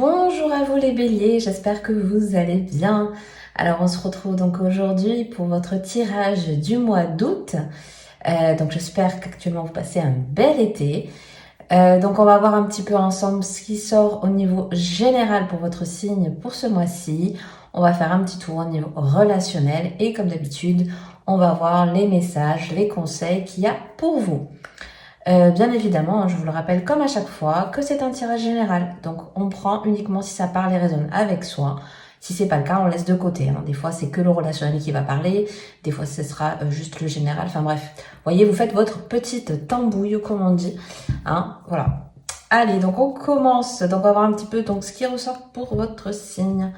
Bonjour à vous les béliers, j'espère que vous allez bien. Alors on se retrouve donc aujourd'hui pour votre tirage du mois d'août. Donc j'espère qu'actuellement vous passez un bel été. Donc on va voir un petit peu ensemble ce qui sort au niveau général pour votre signe pour ce mois-ci. On va faire un petit tour au niveau relationnel et comme d'habitude, on va voir les messages, les conseils qu'il y a pour vous. Bien évidemment, je vous le rappelle comme à chaque fois, que c'est un tirage général. Donc on prend uniquement si ça parle et résonne avec soi. Si c'est pas le cas, on laisse de côté. Des fois, c'est que le relationnel qui va parler. Des fois, ce sera juste le général. Enfin bref, voyez, vous faites votre petite tambouille, comme on dit. Voilà. Allez, donc on commence. Donc on va voir un petit peu donc, ce qui ressort pour votre signe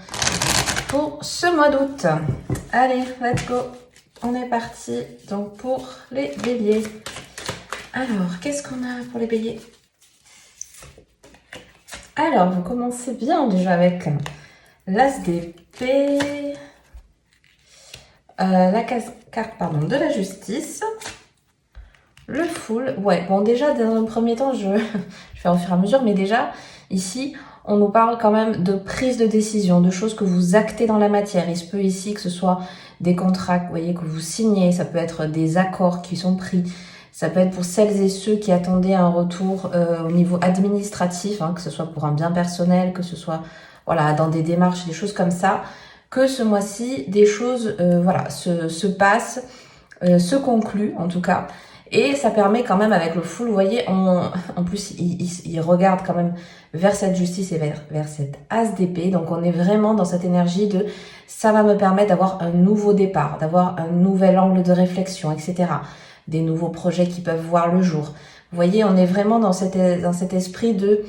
pour ce mois d'août. Allez, let's go. On est parti donc pour les béliers. Alors, qu'est-ce qu'on a pour les béliers? Alors, vous commencez bien déjà avec l'As d'épée, la carte de la justice, le Fool. Ouais, bon déjà, dans un premier temps, je vais faire au fur et à mesure, mais déjà, ici, on nous parle quand même de prise de décision, de choses que vous actez dans la matière. Il se peut ici que ce soit des contrats, vous voyez, que vous signez, ça peut être des accords qui sont pris. Ça peut être pour celles et ceux qui attendaient un retour au niveau administratif, que ce soit pour un bien personnel, que ce soit voilà dans des démarches, des choses comme ça, que ce mois-ci, des choses se passent, se concluent en tout cas. Et ça permet quand même avec le Fool, vous voyez, en plus, il regarde quand même vers cette justice et vers cette As d'épée. Donc on est vraiment dans cette énergie de ça va me permettre d'avoir un nouveau départ, d'avoir un nouvel angle de réflexion, etc. Des nouveaux projets qui peuvent voir le jour. Vous voyez, on est vraiment dans cet esprit de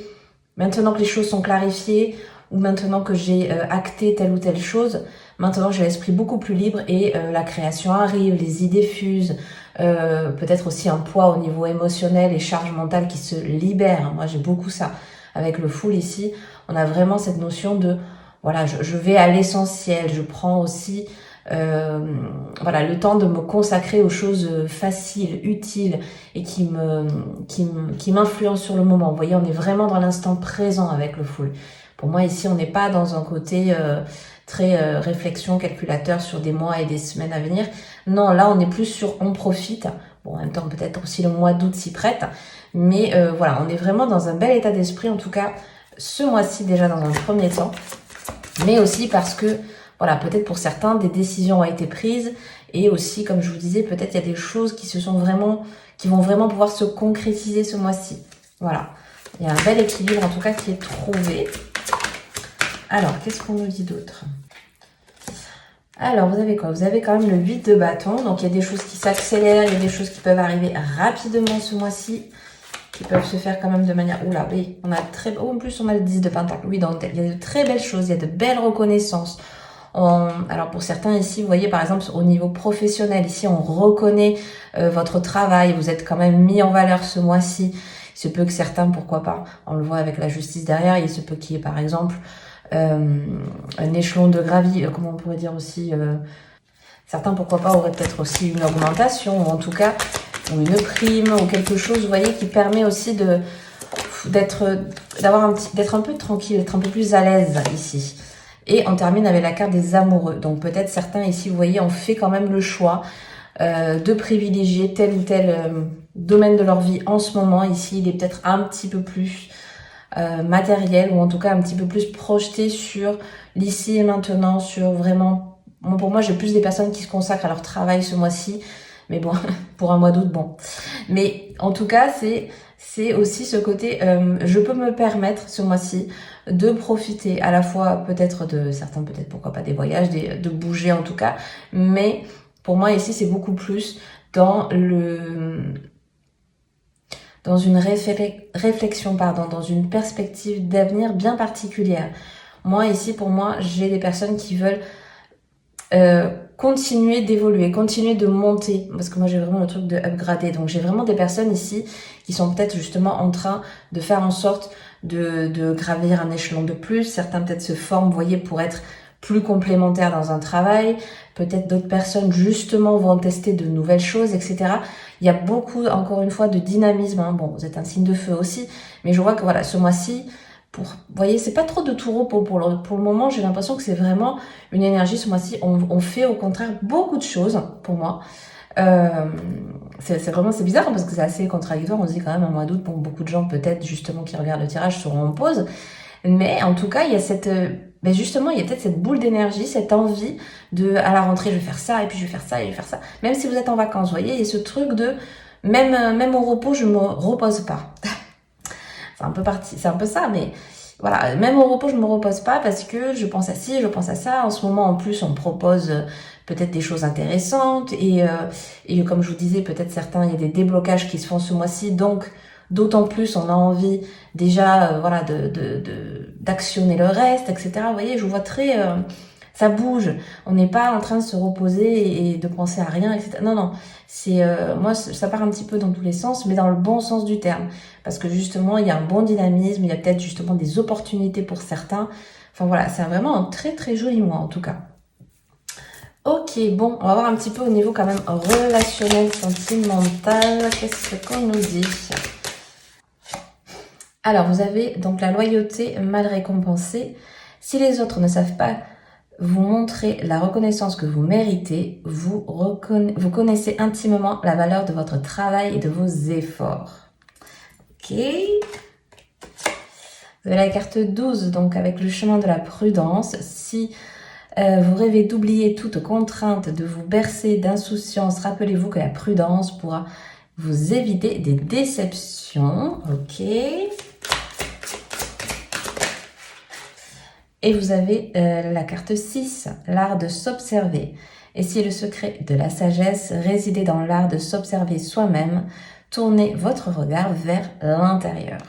maintenant que les choses sont clarifiées ou maintenant que j'ai acté telle ou telle chose, maintenant j'ai l'esprit beaucoup plus libre et la création arrive, les idées fusent, peut-être aussi un poids au niveau émotionnel et charge mentale qui se libère. Moi j'ai beaucoup ça. Avec le Fool ici, on a vraiment cette notion de voilà, je vais à l'essentiel, je prends aussi le temps de me consacrer aux choses faciles, utiles et qui m'influencent sur le moment. Vous voyez, on est vraiment dans l'instant présent avec le Fool. Pour moi, ici, on n'est pas dans un côté très réflexion, calculateur sur des mois et des semaines à venir. Non, là, on est plus sur on profite. Bon, en même temps, peut-être aussi le mois d'août s'y prête. Mais voilà, on est vraiment dans un bel état d'esprit, en tout cas, ce mois-ci déjà dans un premier temps. Mais aussi parce que voilà, peut-être pour certains, des décisions ont été prises et aussi, comme je vous disais, peut-être il y a des choses qui vont vraiment pouvoir se concrétiser ce mois-ci. Voilà, il y a un bel équilibre en tout cas qui est trouvé. Alors, qu'est-ce qu'on nous dit d'autre? Alors, vous avez quoi? Vous avez quand même le 8 de bâton, donc il y a des choses qui s'accélèrent, il y a des choses qui peuvent arriver rapidement ce mois-ci, qui peuvent se faire quand même de manière... Oula, oui, on a en plus on a le 10 de pentacle. Oui, donc il y a de très belles choses, il y a de belles reconnaissances. Alors pour certains ici, vous voyez par exemple au niveau professionnel, ici on reconnaît votre travail, vous êtes quand même mis en valeur ce mois-ci. Il se peut que certains, pourquoi pas, on le voit avec la justice derrière, il se peut qu'il y ait par exemple un échelon de gravi, comment on pourrait dire aussi, certains pourquoi pas auraient peut-être aussi une augmentation ou en tout cas ou une prime ou quelque chose, vous voyez, qui permet aussi d'être un peu tranquille, d'être un peu plus à l'aise ici. Et on termine avec la carte des amoureux. Donc peut-être certains ici, vous voyez, ont fait quand même le choix de privilégier tel ou tel domaine de leur vie en ce moment. Ici, il est peut-être un petit peu plus matériel ou en tout cas un petit peu plus projeté sur l'ici et maintenant, sur vraiment... Bon, pour moi, j'ai plus des personnes qui se consacrent à leur travail ce mois-ci. Mais bon, pour un mois d'août, bon. Mais en tout cas, c'est aussi ce côté, je peux me permettre ce mois-ci de profiter à la fois peut-être de certains, peut-être pourquoi pas des voyages, de bouger en tout cas. Mais pour moi ici, c'est beaucoup plus dans une réflexion, dans une perspective d'avenir bien particulière. Moi ici, pour moi, j'ai des personnes qui veulent continuer d'évoluer, continuer de monter, parce que moi j'ai vraiment le truc de upgrader. Donc j'ai vraiment des personnes ici qui sont peut-être justement en train de faire en sorte de gravir un échelon de plus. Certains peut-être se forment, vous voyez, pour être plus complémentaires dans un travail. Peut-être d'autres personnes justement vont tester de nouvelles choses, etc. Il y a beaucoup, encore une fois, de dynamisme. Bon, vous êtes un signe de feu aussi, mais je vois que voilà, ce mois-ci, Vous voyez, c'est pas trop de tout repos pour le moment. J'ai l'impression que c'est vraiment une énergie ce mois-ci. On fait au contraire beaucoup de choses pour moi. C'est bizarre parce que c'est assez contradictoire. On se dit quand même un mois d'août, bon, beaucoup de gens peut-être justement qui regardent le tirage seront en pause. Mais en tout cas, il y a cette, ben justement, il y a peut-être cette boule d'énergie, cette envie de, à la rentrée, je vais faire ça, et puis je vais faire ça, et je vais faire ça. Même si vous êtes en vacances, vous voyez, il y a ce truc de, même au repos, je me repose pas. C'est un peu ça, mais voilà, même au repos, je me repose pas parce que je pense à ci, je pense à ça. En ce moment, en plus, on me propose peut-être des choses intéressantes et comme je vous disais, peut-être certains, il y a des déblocages qui se font ce mois-ci, donc d'autant plus, on a envie déjà, voilà, d'actionner le reste, etc. Vous voyez, je vous vois très, ça bouge. On n'est pas en train de se reposer et de penser à rien, etc. Non, non. C'est moi, ça part un petit peu dans tous les sens, mais dans le bon sens du terme. Parce que justement, il y a un bon dynamisme, il y a peut-être justement des opportunités pour certains. Enfin voilà, c'est vraiment un très très joli mois en tout cas. Ok, bon, on va voir un petit peu au niveau quand même relationnel, sentimental. Qu'est-ce qu'on nous dit? Alors, vous avez donc la loyauté mal récompensée. Si les autres ne savent pas vous montrer la reconnaissance que vous méritez, vous connaissez intimement la valeur de votre travail et de vos efforts. Ok. Vous avez la carte 12, donc avec le chemin de la prudence. Si vous rêvez d'oublier toute contrainte, de vous bercer d'insouciance, rappelez-vous que la prudence pourra vous éviter des déceptions. Ok. Et vous avez la carte 6, l'art de s'observer. Et si le secret de la sagesse résidait dans l'art de s'observer soi-même, tournez votre regard vers l'intérieur.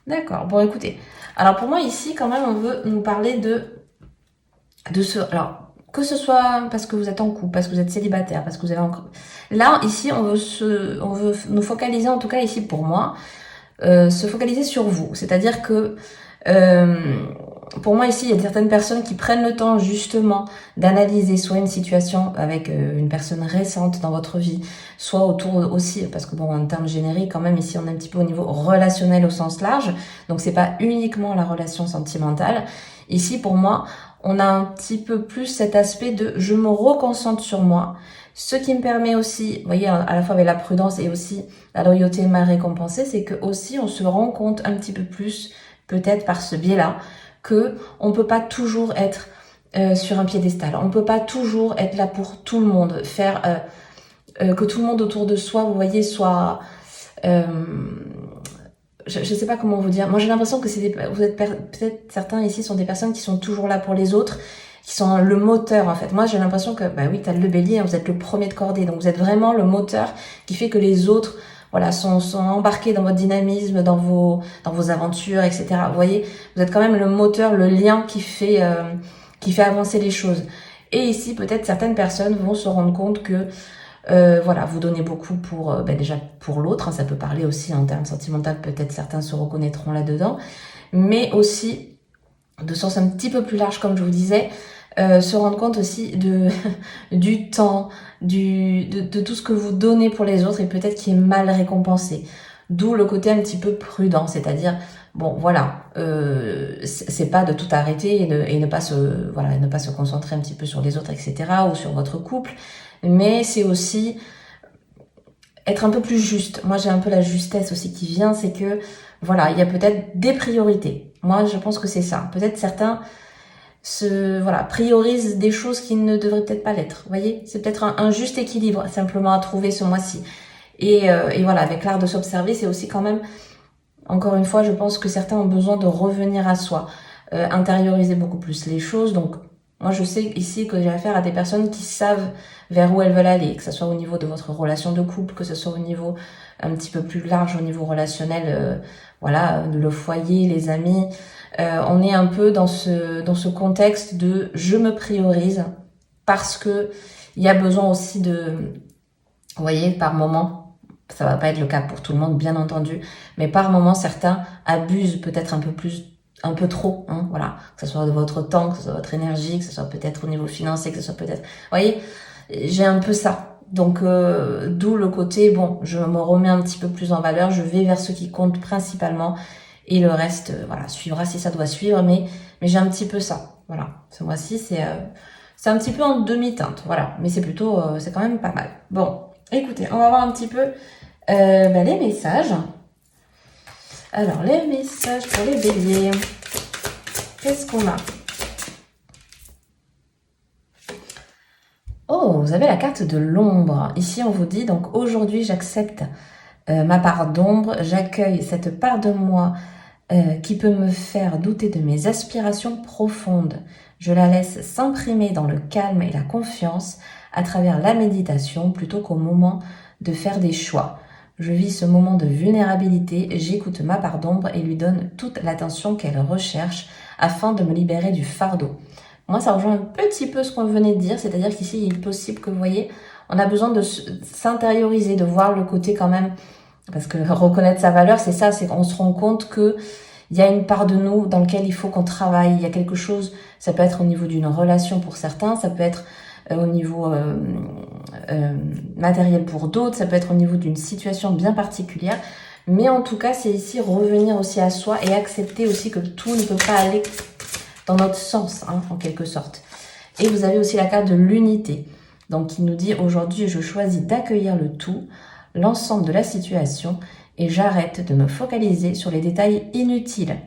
D'accord, bon écoutez. Alors pour moi ici, quand même, on veut nous parler de ce... Alors, que ce soit parce que vous êtes en couple, parce que vous êtes célibataire, parce que vous avez encore... Là, ici, on veut nous focaliser, en tout cas ici pour moi, se focaliser sur vous. C'est-à-dire que... pour moi ici, il y a certaines personnes qui prennent le temps justement d'analyser soit une situation avec une personne récente dans votre vie, soit autour aussi, parce que bon, en termes génériques, quand même, ici, on est un petit peu au niveau relationnel au sens large, donc c'est pas uniquement la relation sentimentale. Ici, pour moi, on a un petit peu plus cet aspect de je me reconcentre sur moi, ce qui me permet aussi, vous voyez, à la fois avec la prudence et aussi la loyauté mal récompensée, c'est que aussi on se rend compte un petit peu plus, peut-être par ce biais-là, que on peut pas toujours être sur un piédestal, on peut pas toujours être là pour tout le monde, faire que tout le monde autour de soi, vous voyez, soit je sais pas comment vous dire. Moi, j'ai l'impression que vous êtes peut-être certains ici sont des personnes qui sont toujours là pour les autres, qui sont le moteur en fait. Moi, j'ai l'impression que bah oui, t'as le bélier, hein, vous êtes le premier de cordée, donc vous êtes vraiment le moteur qui fait que les autres voilà, sont embarqués dans votre dynamisme, dans vos aventures, etc. Vous voyez, vous êtes quand même le moteur, le lien qui fait avancer les choses. Et ici, peut-être certaines personnes vont se rendre compte que voilà, vous donnez beaucoup pour déjà pour l'autre, hein, ça peut parler aussi en termes sentimentaux, peut-être certains se reconnaîtront là-dedans, mais aussi de sens un petit peu plus large, comme je vous disais, se rendre compte aussi de du temps, de tout ce que vous donnez pour les autres et peut-être qui est mal récompensé. D'où le côté un petit peu prudent, c'est-à-dire bon voilà, c'est pas de tout arrêter et ne pas se concentrer un petit peu sur les autres, etc. ou sur votre couple, mais c'est aussi être un peu plus juste. Moi, j'ai un peu la justesse aussi qui vient, c'est que voilà, il y a peut-être des priorités. Moi, je pense que c'est ça. Peut-être certains priorisent des choses qui ne devraient peut-être pas l'être. Vous voyez, c'est peut-être un juste équilibre simplement à trouver ce mois-ci. Et voilà, avec l'art de s'observer, c'est aussi quand même, encore une fois, je pense que certains ont besoin de revenir à soi, intérioriser beaucoup plus les choses. Donc, moi, je sais ici que j'ai affaire à des personnes qui savent vers où elles veulent aller, que ce soit au niveau de votre relation de couple, que ce soit au niveau un petit peu plus large, au niveau relationnel, le foyer, les amis. On est un peu dans ce contexte de je me priorise parce que il y a besoin aussi de, vous voyez, par moment, ça va pas être le cas pour tout le monde, bien entendu, mais par moment, certains abusent peut-être un peu trop, hein, voilà, que ce soit de votre temps, que ce soit votre énergie, que ce soit peut-être au niveau financier, que ce soit peut-être, vous voyez, j'ai un peu ça. Donc, d'où le côté, bon, je me remets un petit peu plus en valeur, je vais vers ce qui compte principalement, Et le reste, voilà, suivra si ça doit suivre, mais j'ai un petit peu ça. Voilà, ce mois-ci, c'est un petit peu en demi-teinte, voilà. Mais c'est plutôt, c'est quand même pas mal. Bon, écoutez, on va voir un petit peu les messages. Alors, les messages pour les béliers. Qu'est-ce qu'on a? Oh, vous avez la carte de l'ombre. Ici, on vous dit, donc aujourd'hui, j'accepte ma part d'ombre. J'accueille cette part de moi qui peut me faire douter de mes aspirations profondes. Je la laisse s'imprimer dans le calme et la confiance à travers la méditation plutôt qu'au moment de faire des choix. Je vis ce moment de vulnérabilité, j'écoute ma part d'ombre et lui donne toute l'attention qu'elle recherche afin de me libérer du fardeau. Moi, ça rejoint un petit peu ce qu'on venait de dire, c'est-à-dire qu'ici, il est possible que, vous voyez, on a besoin de s'intérioriser, de voir le côté quand même, parce que reconnaître sa valeur, c'est ça, c'est qu'on se rend compte que il y a une part de nous dans laquelle il faut qu'on travaille, il y a quelque chose, ça peut être au niveau d'une relation pour certains, ça peut être au niveau matériel pour d'autres, ça peut être au niveau d'une situation bien particulière, mais en tout cas, c'est ici revenir aussi à soi et accepter aussi que tout ne peut pas aller dans notre sens, hein, en quelque sorte. Et vous avez aussi la carte de l'unité. Donc, il nous dit aujourd'hui, je choisis d'accueillir le tout, l'ensemble de la situation, et j'arrête de me focaliser sur les détails inutiles.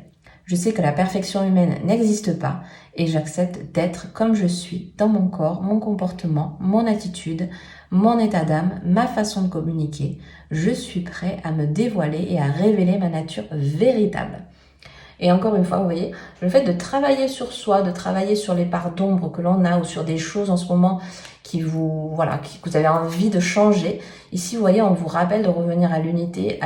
Je sais que la perfection humaine n'existe pas, et j'accepte d'être comme je suis, dans mon corps, mon comportement, mon attitude, mon état d'âme, ma façon de communiquer. Je suis prêt à me dévoiler et à révéler ma nature véritable. Et encore une fois, vous voyez, le fait de travailler sur soi, de travailler sur les parts d'ombre que l'on a ou sur des choses en ce moment qui vous, voilà, que vous avez envie de changer. Ici, vous voyez, on vous rappelle de revenir à l'unité,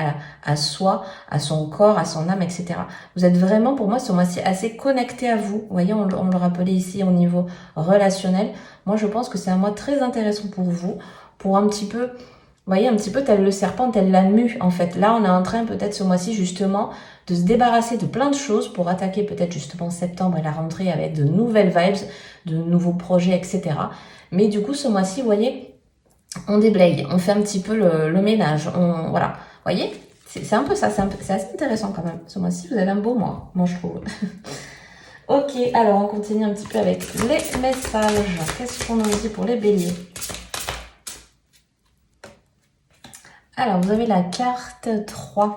à soi, à son corps, à son âme, etc. Vous êtes vraiment, pour moi, ce mois-ci assez connecté à vous. Vous voyez, on le rappelait ici au niveau relationnel. Moi, je pense que c'est un mois très intéressant pour vous, pour un petit peu, vous voyez, un petit peu tel le serpent, tel la mue, en fait. Là, on est en train, peut-être ce mois-ci, justement, de se débarrasser de plein de choses pour attaquer peut-être justement septembre et la rentrée avec de nouvelles vibes, de nouveaux projets, etc. Mais du coup, ce mois-ci, vous voyez, on déblaye, on fait un petit peu le ménage, voilà. Vous voyez, c'est un peu ça, c'est assez intéressant quand même. Ce mois-ci, vous avez un beau mois, moi je trouve. Ok, alors on continue un petit peu avec les messages. Qu'est-ce qu'on nous dit pour les béliers? Alors, vous avez la carte 3.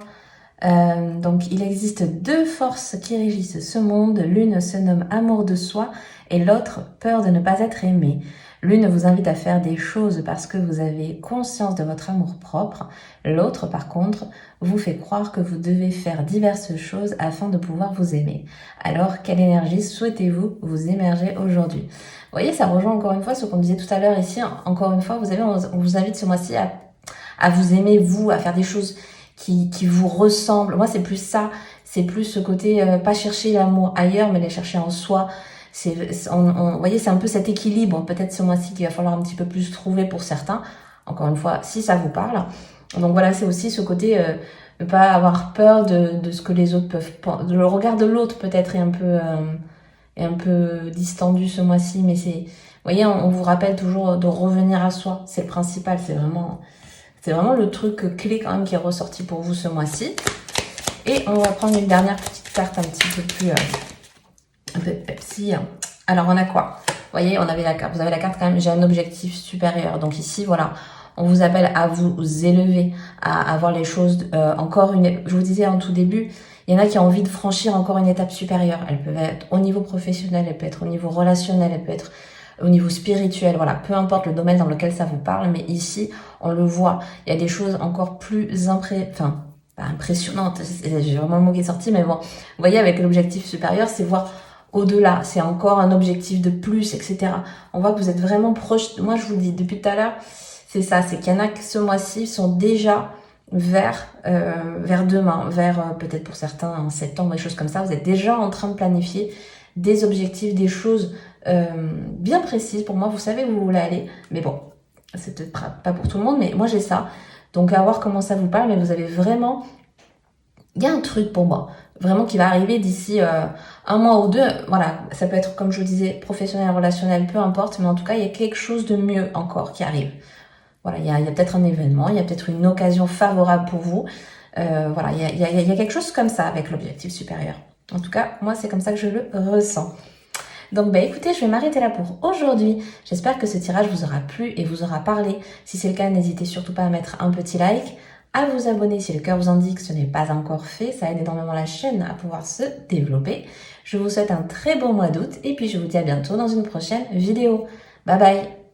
Donc, il existe deux forces qui régissent ce monde. L'une se nomme amour de soi et l'autre peur de ne pas être aimé. L'une vous invite à faire des choses parce que vous avez conscience de votre amour propre. L'autre, par contre, vous fait croire que vous devez faire diverses choses afin de pouvoir vous aimer. Alors, quelle énergie souhaitez-vous vous émerger aujourd'hui? Vous voyez, ça rejoint encore une fois ce qu'on disait tout à l'heure ici. Encore une fois, on vous invite ce mois-ci à vous aimer, vous, à faire des choses qui vous ressemblent. Moi, c'est plus ça. C'est plus ce côté, pas chercher l'amour ailleurs, mais les chercher en soi. Vous voyez, c'est un peu cet équilibre, peut-être ce mois-ci, qu'il va falloir un petit peu plus trouver pour certains. Encore une fois, si ça vous parle. Donc voilà, c'est aussi ce côté, ne pas avoir peur de ce que les autres peuvent penser. Le regard de l'autre, peut-être, est un peu distendu ce mois-ci, mais vous voyez, on vous rappelle toujours de revenir à soi. C'est le principal, c'est vraiment le truc clé quand même qui est ressorti pour vous ce mois-ci. Et on va prendre une dernière petite carte un petit peu plus un peu Pepsi. Alors on a quoi? Vous voyez, vous avez la carte quand même, j'ai un objectif supérieur. Donc ici, voilà, on vous appelle à vous élever, à avoir les choses je vous disais en tout début, il y en a qui ont envie de franchir encore une étape supérieure. Elle peut être au niveau professionnel, elle peut être au niveau relationnel, elle peut être au niveau spirituel, voilà, peu importe le domaine dans lequel ça vous parle, mais ici, on le voit, il y a des choses encore plus pas impressionnantes, j'ai vraiment le mot qui est sorti, mais bon, vous voyez, avec l'objectif supérieur, c'est voir au-delà, c'est encore un objectif de plus, etc. On voit que vous êtes vraiment proche, moi je vous le dis depuis tout à l'heure, c'est ça, c'est qu'il y en a qui ce mois-ci sont déjà vers demain, peut-être pour certains en septembre, des choses comme ça, vous êtes déjà en train de planifier des objectifs, des choses bien précises. Pour moi, vous savez où vous voulez aller, mais bon, c'est peut-être pas pour tout le monde, mais moi j'ai ça. Donc à voir comment ça vous parle, mais vous avez vraiment, il y a un truc pour moi, vraiment qui va arriver d'ici un mois ou deux. Voilà, ça peut être comme je vous disais, professionnel, relationnel, peu importe, mais en tout cas, il y a quelque chose de mieux encore qui arrive. Voilà, il y a peut-être un événement, il y a peut-être une occasion favorable pour vous. Voilà, il y a quelque chose comme ça avec l'objectif supérieur. En tout cas, moi, c'est comme ça que je le ressens. Donc bah écoutez, je vais m'arrêter là pour aujourd'hui. J'espère que ce tirage vous aura plu et vous aura parlé. Si c'est le cas, n'hésitez surtout pas à mettre un petit like, à vous abonner si le cœur vous indique que ce n'est pas encore fait. Ça aide énormément la chaîne à pouvoir se développer. Je vous souhaite un très bon mois d'août et puis je vous dis à bientôt dans une prochaine vidéo. Bye bye!